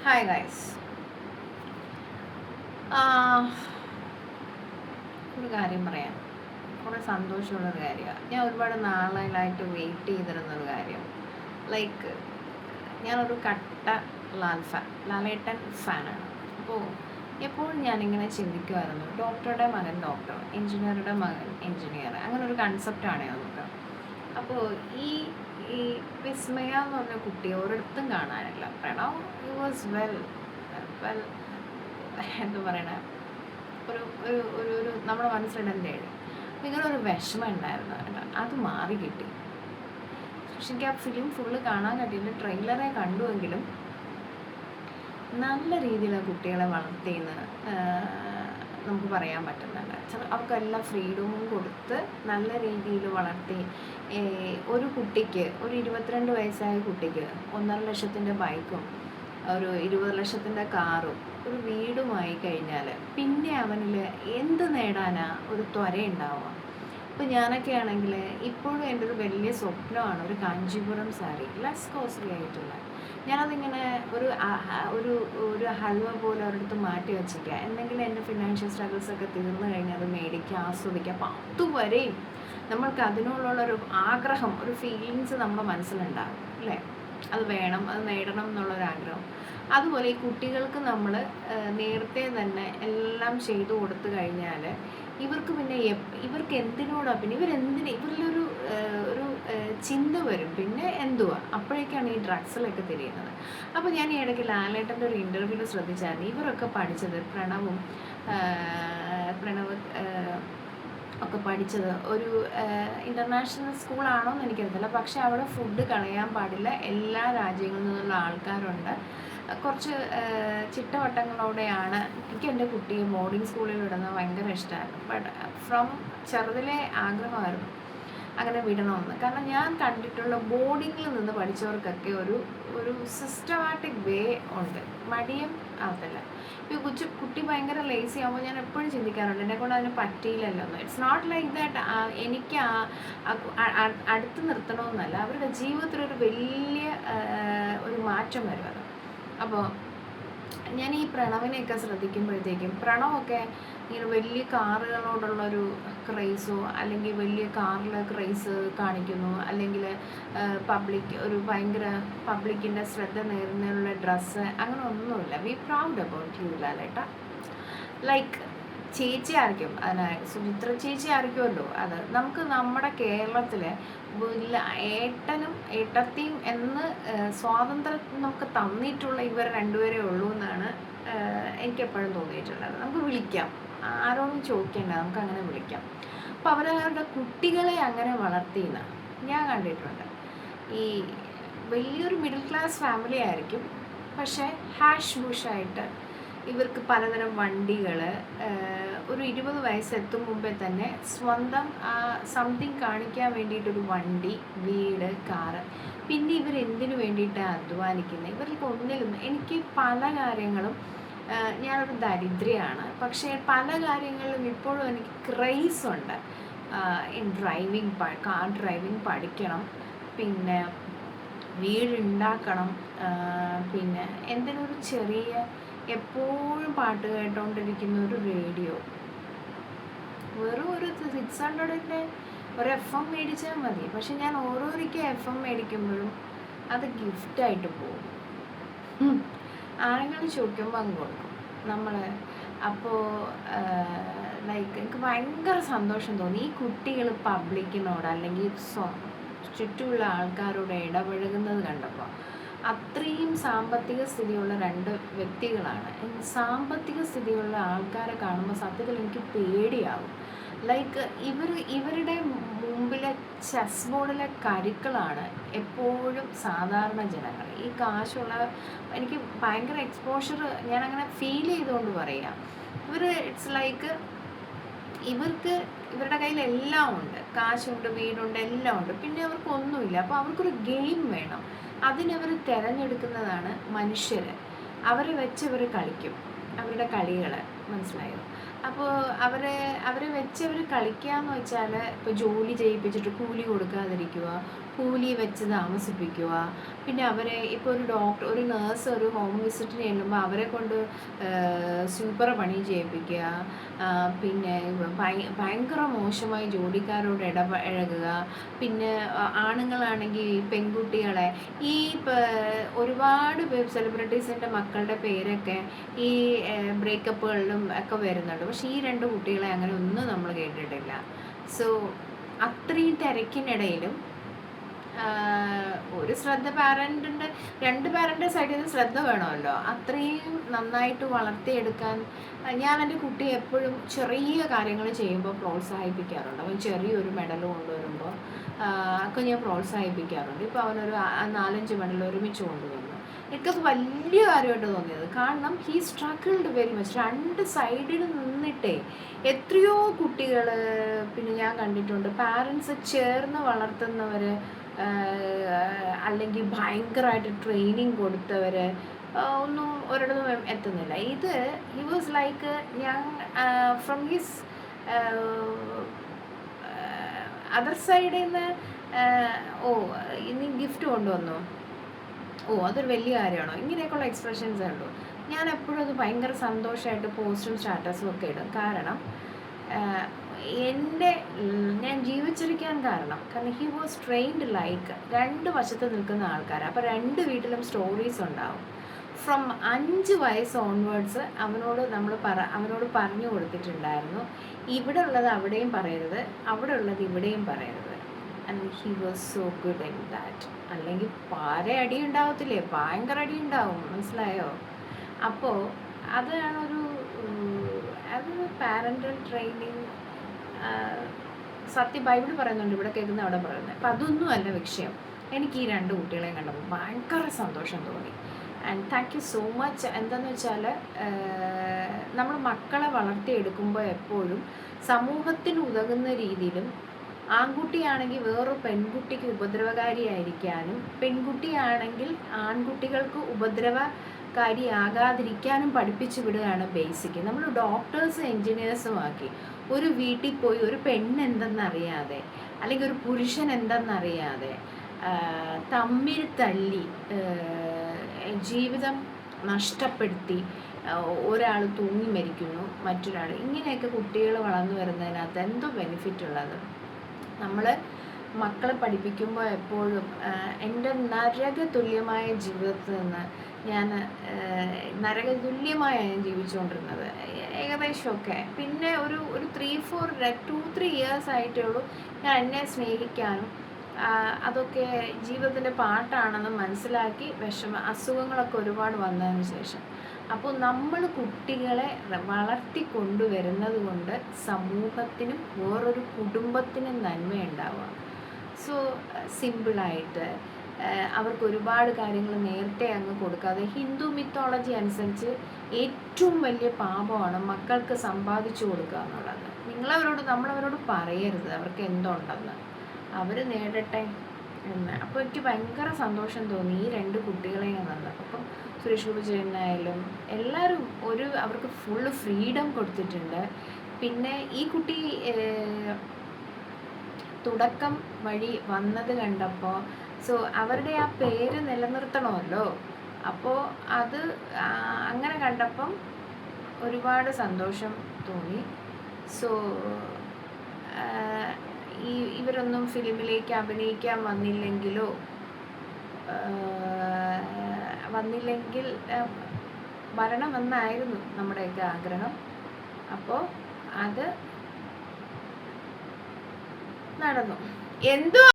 Hi guys. ഒരു കാര്യം പറയാം. കുറേ സന്തോഷമുള്ളൊരു കാര്യമാണ്. ഞാൻ ഒരുപാട് നാളുകളായിട്ട് വെയിറ്റ് ചെയ്തിരുന്നൊരു കാര്യം. ലൈക്ക് ഞാനൊരു കട്ട ലാലേട്ടൻ ഫാനാണ്. അപ്പോൾ എപ്പോഴും ഞാനിങ്ങനെ ചിന്തിക്കുമായിരുന്നു, ഡോക്ടറുടെ മകൻ ഡോക്ടർ, എൻജിനീയറുടെ മകൻ എൻജിനീയർ, അങ്ങനെ ഒരു കൺസെപ്റ്റാണ് നമുക്ക്. അപ്പോൾ ഈ ഈ വിസ്മയ എന്ന് പറഞ്ഞ കുട്ടി ഒരിടത്തും കാണാനില്ല. പ്രണവ് വാസ് വെൽ വെൽ എന്താ പറയണേ, ഒരു ഒരു ഒരു ഒരു നമ്മുടെ മനസ്സിലിടേണ്ട ഇങ്ങനെ ഒരു വിഷമം ഉണ്ടായിരുന്നു കേട്ടോ. അത് മാറി കിട്ടി. പക്ഷെ എനിക്ക് ആ ഫിലിം ഫുള്ള് കാണാൻ പറ്റിയില്ല. ട്രെയിലറെ കണ്ടുവെങ്കിലും നല്ല രീതിയിൽ ആ കുട്ടികളെ വളർത്തിയെന്ന് നമുക്ക് പറയാൻ പറ്റുന്നുണ്ട്. അവർക്കെല്ലാം ഫ്രീഡവും കൊടുത്ത് നല്ല രീതിയിൽ വളർത്തി. ഒരു കുട്ടിക്ക്, ഒരു 22 വയസ്സായ കുട്ടിക്ക് 1.5 ലക്ഷത്തിൻ്റെ ബൈക്കും ഒരു 20 ലക്ഷത്തിൻ്റെ കാറും ഒരു വീടുമായി കഴിഞ്ഞാൽ പിന്നെ അവനിൽ എന്ത് നേടാനാ ഒരു ത്വര ഉണ്ടാവുക. ഇപ്പം ഞാനൊക്കെ ആണെങ്കിൽ ഇപ്പോഴും എൻ്റെ ഒരു വലിയ സ്വപ്നമാണ് ഒരു കാഞ്ചീപുരം സാരി, ലെസ് കോസ്റ്റ്ലി ആയിട്ടുള്ള. ഞാനതിങ്ങനെ ഒരു ഒരു ഒരു ഹൽവ പോലെ ഒരിടത്ത് മാറ്റി വെച്ചിരിക്കുക. എന്തെങ്കിലും എൻ്റെ ഫിനാൻഷ്യൽ സ്ട്രഗിൾസൊക്കെ തീർന്നു കഴിഞ്ഞാൽ അത് മേടിക്കുക, ആസ്വദിക്കുക. അപ്പം അതുവരെയും നമ്മൾക്ക് അതിനുള്ളൊരു ആഗ്രഹം, ഒരു ഫീലിങ്സ് നമ്മുടെ മനസ്സിലുണ്ടാകും അല്ലേ? അത് വേണം, അത് നേടണം എന്നുള്ളൊരാഗ്രഹം. അതുപോലെ ഈ കുട്ടികൾക്ക് നമ്മൾ നേരത്തെ തന്നെ എല്ലാം ചെയ്തു കൊടുത്തു കഴിഞ്ഞാൽ ഇവർക്ക് പിന്നെ ഇവർക്ക് എന്തിനോടാ, പിന്നെ ഇവരിലൊരു ഒരു ചിന്ത വരും, പിന്നെ എന്തുവാ, അപ്പോഴേക്കാണ് ഈ ഡ്രഗ്സിലൊക്കെ തിരിയുന്നത്. അപ്പോൾ ഞാൻ ഈ ഇടയ്ക്ക് ലാലേട്ടൻ്റെ ഒരു ഇൻ്റർവ്യൂവിൽ ശ്രദ്ധിച്ചായിരുന്നു, ഇവരൊക്കെ പഠിച്ചത് പ്രണവ് ഒക്കെ പഠിച്ചത് ഒരു ഇൻ്റർനാഷണൽ സ്കൂളാണോ എന്ന് എനിക്കറിയത്തില്ല. പക്ഷേ അവിടെ ഫുഡ് കളയാൻ പാടില്ല, എല്ലാ രാജ്യങ്ങളിൽ നിന്നുള്ള ആൾക്കാരുണ്ട്, കുറച്ച് ചിട്ടവട്ടങ്ങളോടെയാണ്. എനിക്ക് എൻ്റെ കുട്ടിയെ ബോർഡിംഗ് സ്കൂളിൽ വിടുന്നത് ഭയങ്കര ഇഷ്ടമായിരുന്നു. ബട്ട് ഫ്രം ചെറുതിലെ ആഗ്രഹമായിരുന്നു അങ്ങനെ വിടണമെന്ന്. കാരണം ഞാൻ കണ്ടിട്ടുള്ള ബോർഡിങ്ങിൽ നിന്ന് പഠിച്ചവർക്കൊക്കെ ഒരു ഒരു സിസ്റ്റമാറ്റിക് വേ ഉണ്ട്. മടിയും ആകത്തില്ല. ഇപ്പോൾ കുട്ടി ഭയങ്കര ലേസി ആകുമ്പോൾ ഞാൻ എപ്പോഴും ചിന്തിക്കാറുണ്ട്, എന്നെക്കൊണ്ട് അതിന് പറ്റിയില്ലല്ലോ എന്ന്. ഇറ്റ്സ് നോട്ട് ലൈക്ക് ദാറ്റ് എനിക്ക് അടുത്ത് നിർത്തണമെന്നല്ല, അവരുടെ ജീവിതത്തിലൊരു വലിയ ഒരു മാറ്റം വരും അത്. അപ്പോൾ ഞാൻ ഈ പ്രണവിനെയൊക്കെ ശ്രദ്ധിക്കുമ്പോഴത്തേക്കും, പ്രണവൊക്കെ ഇങ്ങനെ വലിയ കാറുകളോടുള്ളൊരു ക്രേസോ അല്ലെങ്കിൽ വലിയ കാറിൽ ക്രേസ് കാണിക്കുന്നു, അല്ലെങ്കിൽ ഒരു ഭയങ്കര പബ്ലിക്കിൻ്റെ ശ്രദ്ധ നേടുന്നതിനുള്ള ഡ്രസ്സ്, അങ്ങനെ ഒന്നുമില്ല. വി പ്രൗഡ് അബൌട്ട് യു ലാലേട്ട. ലൈക്ക് ചേച്ചി ആയിരിക്കും, സുചിത്ര ചേച്ചി ആയിരിക്കുമല്ലോ അത്. നമുക്ക് നമ്മുടെ കേരളത്തിൽ ഏട്ടനും ഏട്ടത്തിയും എന്ന് സ്വാതന്ത്ര്യം നമുക്ക് തന്നിട്ടുള്ള ഇവർ രണ്ടുപേരേ ഉള്ളൂ എന്നാണ് എനിക്കെപ്പോഴും തോന്നിയിട്ടുള്ളത്. നമുക്ക് വിളിക്കാം, ആരോടും ചോദിക്കേണ്ട, നമുക്ക് അങ്ങനെ വിളിക്കാം. അപ്പോൾ അവരവരുടെ കുട്ടികളെ അങ്ങനെ വളർത്തിയെന്ന് ഞാൻ കണ്ടിട്ടുണ്ട്. ഈ വലിയൊരു മിഡിൽ ക്ലാസ് ഫാമിലി ആയിരിക്കും, പക്ഷേ ഹാഷ് ബുഷായിട്ട് ഇവർക്ക് പലതരം വണ്ടികൾ, ഒരു 20 വയസ്സെത്തും മുമ്പേ തന്നെ സ്വന്തം സംതിങ് കാണിക്കാൻ വേണ്ടിയിട്ടൊരു വണ്ടി, വീട്, കാറ്. പിന്നെ ഇവരെന്തിനു വേണ്ടിയിട്ടാണ് അധ്വാനിക്കുന്നത്? ഇവർക്ക് ഒന്നിലും, എനിക്ക് പല കാര്യങ്ങളും, ഞാനൊരു ദരിദ്രയാണ്, പക്ഷേ പല കാര്യങ്ങളിലും ഇപ്പോഴും എനിക്ക് ക്രേസ് ഉണ്ട്. കാർ ഡ്രൈവിംഗ് പഠിക്കണം, പിന്നെ വീടുണ്ടാക്കണം, പിന്നെ എന്തിനൊരു ചെറിയ, എപ്പോഴും പാട്ട് കേട്ടോണ്ടിരിക്കുന്ന ഒരു റേഡിയോ, വെറും ഒരു 600ൻ്റെ ഒരു FM മേടിച്ചാൽ മതി. പക്ഷെ ഞാൻ ഓരോരിക്കൽ FM മേടിക്കുമ്പോഴും അത് ഗിഫ്റ്റായിട്ട് പോകും. ആരെങ്കിലും ചോദിക്കുമ്പോൾ അങ്ങ് കൊടുക്കും നമ്മൾ. അപ്പോൾ ലൈക്ക് എനിക്ക് ഭയങ്കര സന്തോഷം തോന്നി. ഈ കുട്ടികൾ പബ്ലിക്കിനോട് അല്ലെങ്കിൽ ചുറ്റുമുള്ള ആൾക്കാരോട് ഇടപഴകുന്നത് കണ്ടപ്പോൾ. അത്രയും സാമ്പത്തിക സ്ഥിതിയുള്ള 2 വ്യക്തികളാണ്. സാമ്പത്തിക സ്ഥിതിയുള്ള ആൾക്കാരെ കാണുമ്പോൾ സത്യത്തിൽ എനിക്ക് പേടിയാവും. ലൈക്ക് ഇവരുടെ മുമ്പിലെ ചെസ് ബോർഡിലെ കരുക്കളാണ് എപ്പോഴും സാധാരണ ജനങ്ങൾ. ഈ കാശുള്ള, എനിക്ക് ഭയങ്കര എക്സ്പോഷർ ഞാനങ്ങനെ ഫീൽ ചെയ്തുകൊണ്ട് പറയാം. ഇറ്റ്സ് ലൈക്ക് ഇവരുടെ കയ്യിൽ എല്ലാം ഉണ്ട്, കാശുണ്ട്, വീടുണ്ട്, എല്ലാം ഉണ്ട്, പിന്നെ അവർക്കൊന്നുമില്ല. അപ്പോൾ അവർക്കൊരു ഗെയിം വേണം. അതിനവർ തിരഞ്ഞെടുക്കുന്നതാണ് മനുഷ്യർ. അവരെ വെച്ച് ഇവർ കളിക്കും, അവരുടെ കളികൾ, മനസ്സിലായോ? അപ്പോൾ അവരെ വെച്ച് അവർ കളിക്കുക എന്ന് വെച്ചാൽ, ഇപ്പോൾ ജോലി ചെയ്യിപ്പിച്ചിട്ട് കൂലി കൊടുക്കാതിരിക്കുക, കൂലി വെച്ച് താമസിപ്പിക്കുക. പിന്നെ അവരെ ഇപ്പോൾ ഒരു ഡോക്ടർ, ഒരു നേഴ്സ് ഒരു ഹോം വിസിറ്റിന് ചെല്ലുമ്പോൾ അവരെ കൊണ്ട് സൂപ്പർ പണി ചെയ്യിപ്പിക്കുക. പിന്നെ ഭയങ്കര മോശമായി ജോലിക്കാരോട് ഇഴകുക. പിന്നെ ആണുങ്ങളാണെങ്കിൽ പെൺകുട്ടികളെ ഈ ഒരുപാട് സെലിബ്രിറ്റീസിൻ്റെ മക്കളുടെ പേരൊക്കെ ഈ ബ്രേക്കപ്പുകളിലും ഒക്കെ വരുന്നുണ്ട്. പക്ഷേ ഈ രണ്ട് കുട്ടികളെ അങ്ങനെ ഒന്നും നമ്മൾ കേട്ടിട്ടില്ല. സോ അത്രയും തിരക്കിനിടയിലും ഒരു ശ്രദ്ധ രണ്ട് പാരൻ്റെ സൈഡിൽ നിന്ന് ശ്രദ്ധ വേണമല്ലോ. അത്രയും നന്നായിട്ട് വളർത്തിയെടുക്കാൻ ഞാൻ എൻ്റെ കുട്ടിയെ എപ്പോഴും ചെറിയ കാര്യങ്ങൾ ചെയ്യുമ്പോൾ പ്രോത്സാഹിപ്പിക്കാറുണ്ട്. അവൻ ചെറിയൊരു മെഡൽ കൊണ്ടുവരുമ്പോൾ ഒക്കെ ഞാൻ പ്രോത്സാഹിപ്പിക്കാറുണ്ട്. ഇപ്പോൾ അവനൊരു 4-5 മെഡൽ ഒരുമിച്ച് കൊണ്ടുവന്നു. എനിക്കത് വലിയ കാര്യമായിട്ട് തോന്നിയത്. കാരണം ഹീ സ്ട്രഗിൾഡ് വെരി മച്ച്. രണ്ട് സൈഡിൽ നിന്നിട്ടേ എത്രയോ കുട്ടികൾ പിന്നെ ഞാൻ കണ്ടിട്ടുണ്ട്. പാരൻസ് ചേർന്ന് വളർത്തുന്നവർ അല്ലെങ്കിൽ ഭയങ്കരമായിട്ട് ട്രെയിനിങ് കൊടുത്തവർ ഒന്നും ഒരിടത്തും എത്തുന്നില്ല. ഇത് ഹി വാസ് ലൈക്ക് ഞാൻ ഫ്രം ഹിസ് അതർ സൈഡിൽ നിന്ന് ഇനി ഗിഫ്റ്റ് കൊണ്ടുവന്നു, അതൊരു വലിയ കാര്യമാണോ, ഇങ്ങനെയൊക്കെയുള്ള എക്സ്പ്രഷൻസേ ഉള്ളൂ. ഞാൻ എപ്പോഴും അത് ഭയങ്കര സന്തോഷമായിട്ട് പോസ്റ്റും സ്റ്റാറ്റസും ഒക്കെ ഇടും. കാരണം ഞാൻ ജീവിച്ചിരിക്കാൻ കാരണം ഹി വാസ് ട്രെയിൻഡ് ലൈക്ക് രണ്ട് വശത്ത് നിൽക്കുന്ന ആൾക്കാർ. അപ്പോൾ രണ്ട് വീട്ടിലും സ്റ്റോറീസ് ഉണ്ടാവും. ഫ്രം 5 വയസ്സ് ഓൺവേർഡ്സ് അവനോട് പറഞ്ഞു കൊടുത്തിട്ടുണ്ടായിരുന്നു, ഇവിടെ ഉള്ളത് അവിടെയും പറയരുത്, അവിടെ ഉള്ളത് ഇവിടെയും പറയരുത്. And he was so good in that. അല്ലെങ്കിൽ അടി ഉണ്ടാവത്തില്ലേ, ഭയങ്കര അടി ഉണ്ടാവും, മനസ്സിലായോ? അപ്പോൾ അതൊരു പാരൻ്റൽ ട്രെയിനിങ്. സത്യം ബൈബിൾ പറയുന്നുണ്ട്, ഇവിടെ കേൾക്കുന്ന അവിടെ പറയുന്നത്. അപ്പം അതൊന്നുമല്ല വിഷയം. എനിക്ക് ഈ രണ്ട് കുട്ടികളെയും കണ്ടപ്പോൾ ഭയങ്കര സന്തോഷം തോന്നി. And thank you so much. എന്താണെന്ന് വെച്ചാൽ നമ്മൾ മക്കളെ വളർത്തിയെടുക്കുമ്പോൾ എപ്പോഴും സമൂഹത്തിന് ഉതകുന്ന രീതിയിലും, ആൺകുട്ടിയാണെങ്കിൽ വേറൊരു പെൺകുട്ടിക്ക് ഉപദ്രവകാരിയായിരിക്കാനും, പെൺകുട്ടിയാണെങ്കിൽ ആൺകുട്ടികൾക്ക് ഉപദ്രവകാരിയാകാതിരിക്കാനും പഠിപ്പിച്ചു വിടുകയാണ് ബേസിക്. നമ്മൾ ഡോക്ടേഴ്സും എൻജിനീയേഴ്സും ആക്കി ഒരു വീട്ടിൽ പോയി ഒരു പെണ്ണെന്തെന്നറിയാതെ അല്ലെങ്കിൽ ഒരു പുരുഷൻ എന്തെന്നറിയാതെ തമ്മിൽ തല്ലി ജീവിതം നഷ്ടപ്പെടുത്തി ഒരാൾ തൂങ്ങി മരിക്കുന്നു, മറ്റൊരാൾ, ഇങ്ങനെയൊക്കെ കുട്ടികൾ വളർന്നു വരുന്നതിനകത്ത് എന്തോ ബെനിഫിറ്റ് ഉള്ളത്? നമ്മൾ മക്കളെ പഠിപ്പിക്കുമ്പോൾ എപ്പോഴും എൻ്റെ നരകതുല്യമായ ജീവിതത്തിൽ നിന്ന് ഞാൻ നരകതുല്യമായ ഞാൻ ജീവിച്ചുകൊണ്ടിരുന്നത് ഏകദേശമൊക്കെ. പിന്നെ ഒരു 2-3 ഇയേഴ്സ് ആയിട്ടേ ഉള്ളൂ ഞാൻ എന്നെ സ്നേഹിക്കാനും അതൊക്കെ ജീവിതത്തിൻ്റെ പാട്ടാണെന്ന് മനസ്സിലാക്കി അസുഖങ്ങളൊക്കെ ഒരുപാട് വന്നതിന് ശേഷം. അപ്പോൾ നമ്മൾ കുട്ടികളെ വളർത്തിക്കൊണ്ടുവരുന്നത് കൊണ്ട് സമൂഹത്തിനും വേറൊരു കുടുംബത്തിനും നന്മയുണ്ടാവുക. സോ സിമ്പിളായിട്ട് അവർക്ക് ഒരുപാട് കാര്യങ്ങൾ നേരത്തെ അങ്ങ് കൊടുക്കാതെ, ഹിന്ദു മിത്തോളജി അനുസരിച്ച് ഏറ്റവും വലിയ പാപമാണ് മക്കൾക്ക് സമ്പാദിച്ചു കൊടുക്കുക എന്നുള്ളത്. നമ്മളവരോട് പറയരുത് അവർക്ക് എന്തുണ്ടെന്ന്, അവർ നേടട്ടെ എന്ന്. അപ്പോൾ എനിക്ക് ഭയങ്കര സന്തോഷം തോന്നി ഈ രണ്ട് കുട്ടികളെ ഞാൻ കണ്ടപ്പോൾ. അപ്പം സുരേഷ് ഗോപി ചേട്ടനായാലും എല്ലാവരും അവർക്ക് ഫുള്ള് ഫ്രീഡം കൊടുത്തിട്ടുണ്ട്. പിന്നെ ഈ കുട്ടി തുടക്കം വഴി വന്നത് കണ്ടപ്പോൾ അവരുടെ ആ പേര് നിലനിർത്തണമല്ലോ. അപ്പോൾ അത് അങ്ങനെ കണ്ടപ്പം ഒരുപാട് സന്തോഷം തോന്നി. സോ ഇവരൊന്നും ഫിലിമിലേക്ക് അഭിനയിക്കാൻ വന്നില്ലെങ്കിൽ വരണമെന്നായിരുന്നു നമ്മുടെയൊക്കെ ആഗ്രഹം. അപ്പോൾ അത് നടന്നു. എന്തോ